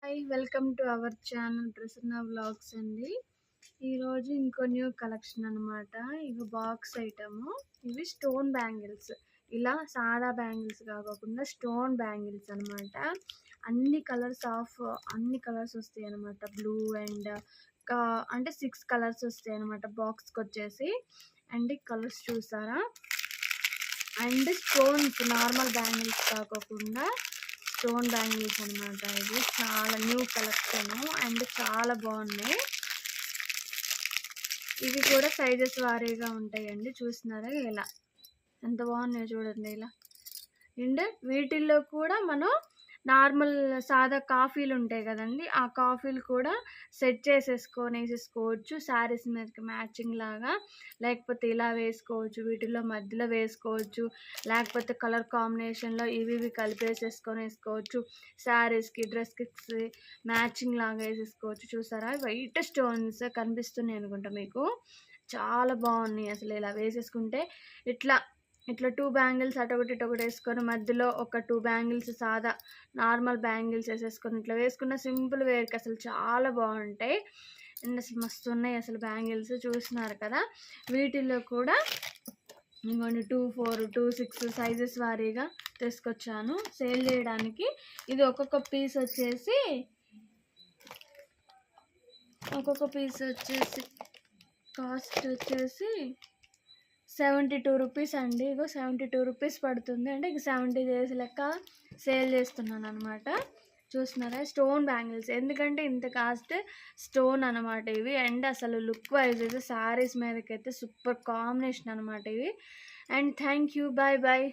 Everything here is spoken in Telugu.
Hi welcome to our channel Prasanna vlogs అండి. ఈరోజు ఇంకో న్యూ కలెక్షన్ అనమాట. ఇవి బాక్స్ ఐటము. ఇవి స్టోన్ బ్యాంగిల్స్, ఇలా సాదా బ్యాంగిల్స్ కాకుండా స్టోన్ బ్యాంగిల్స్ అనమాట. అన్ని కలర్స్ వస్తాయి అనమాట. బ్లూ అండ్ అంటే 6 కలర్స్ వస్తాయి అనమాట బాక్స్కి వచ్చేసి. అండ్ కలర్స్ చూసారా, అండ్ స్టోన్స్ నార్మల్ బ్యాంగిల్స్ కాకుండా స్టోన్ బ్యాంగిల్స్ అనమాట. ఇది చాలా న్యూ కలెక్షన్ అండ్ చాలా బాగున్నాయి. ఇవి కూడా సైజెస్ వారీగా ఉంటాయండి. చూస్తున్నారా ఇలా ఎంత బాగున్నాయో చూడండి ఇలా. అండ్ వీటిల్లో కూడా మనం నార్మల్ సాదా కాఫీలు ఉంటాయి కదండి, ఆ కాఫీలు కూడా సెట్ వేసేసుకోవచ్చు శారీస్ మీదకి మ్యాచింగ్ లాగా. లేకపోతే ఇలా వేసుకోవచ్చు, వీటిల్లో మధ్యలో వేసుకోవచ్చు. లేకపోతే కలర్ కాంబినేషన్లో ఇవి వేసుకోవచ్చు. శారీస్కి డ్రెస్కి మ్యాచింగ్ లాగా వేసేసుకోవచ్చు. చూసారా, వైట్ స్టోన్స్ కనిపిస్తున్నాయి అనుకుంటా మీకు. చాలా బాగున్నాయి అసలు. ఇలా వేసేసుకుంటే ఇట్లా 2 బ్యాంగిల్స్ అటొకటి ఇటొకటి వేసుకొని మధ్యలో ఒక 2 బ్యాంగిల్స్ సాదా నార్మల్ బ్యాంగిల్స్ వేసేసుకొని ఇట్లా వేసుకున్న సింపుల్ వేర్కి అసలు చాలా బాగుంటాయి. అండ్ అసలు మస్తు ఉన్నాయి అసలు బ్యాంగిల్స్. చూస్తున్నారు కదా, వీటిల్లో కూడా ఇంకొన్ని 2, 4, 2, 6 సైజెస్ వారీగా తీసుకొచ్చాను సేల్ చేయడానికి. ఇది ఒక్కొక్క పీస్ వచ్చేసి కాస్ట్ వచ్చేసి 72 రూపీస్ అండి. ఇగో 72 రూపీస్ పడుతుంది. అంటే ఇక 70 డేస్ లెక్క సేల్ చేస్తున్నాను అనమాట. చూస్తున్నారా, స్టోన్ బ్యాంగిల్స్. ఎందుకంటే ఇంత కాస్ట్ స్టోన్ అనమాట ఇవి. అండ్ అసలు లుక్ వైజ్ అయితే శారీస్ మీదకైతే సూపర్ కాంబినేషన్ అనమాట ఇవి. And thank you, bye bye.